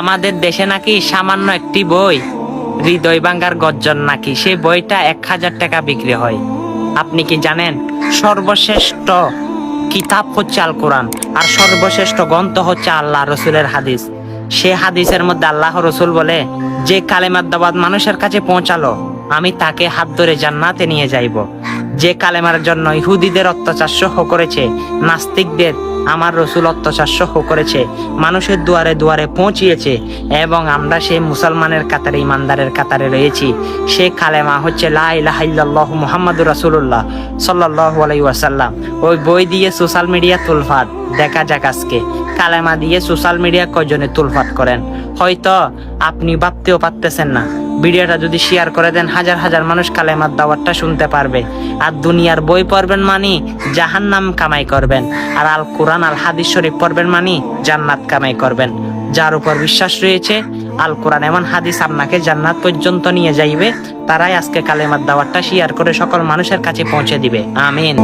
আমাদের দেশে নাকি সামান্য একটি বই, হৃদয় ভাঙ্গার গর্জন, নাকি সেই বইটা 1000 টাকা বিক্রি হয়। আপনি কি জানেন সর্বশ্রেষ্ঠ কিতাব হচ্ছে আল কোরআন, আর সর্বশ্রেষ্ঠ গ্রন্থ হচ্ছে আল্লাহ রসুলের হাদিস। সে হাদিসের মধ্যে আল্লাহ রসুল বলে, যে কালেমার দাওয়াত মানুষের কাছে পৌঁছালো আমি তাকে হাত ধরে জান্নাতে নিয়ে যাইব। যে কালেমার জন্য ইহুদিদের অত্যাচার সহ করেছে, নাস্তিকদের আমার রসুল অত্যাচার সহ করেছে, মানুষের দুয়ারে দুয়ারে পৌঁছিয়েছে, এবং আমরা সেই মুসলমানের কাতারে, ইমানদারের কাতারে রয়েছি। সে কালেমা হচ্ছে লা ইলাহা ইল্লাল্লাহু মুহাম্মাদুর রাসূলুল্লাহ সাল্লাল্লাহু আলাইহি ওয়াসাল্লাম। ওই বই দিয়ে সোশ্যাল মিডিয়া তুলফাত, দেখা যাক আজকে কালেমা দিয়ে সোশ্যাল মিডিয়া কয়জনে তুলফাত করেন। হয়তো আপনি ভাবতেও পারতেছেন না, ভিডিওটা যদি শেয়ার করে দেন হাজার হাজার মানুষ কালেমার দাওয়াতটা শুনতে পারবে। আর দুনিয়ার বই পড়বেন মানি জাহান্নাম কামাই করবেন, আর আল কোরআন আল হাদিস শরীফ পড়বেন মানি জান্নাত কামাই করবেন। যার উপর বিশ্বাস রয়েছে আল কোরআন এমন হাদিস আপনাকে জান্নাত পর্যন্ত নিয়ে যাইবে, তারাই আজকে কালেমার দাওয়াতটা শেয়ার করে সকল মানুষের কাছে পৌঁছে দিবে। আমিন।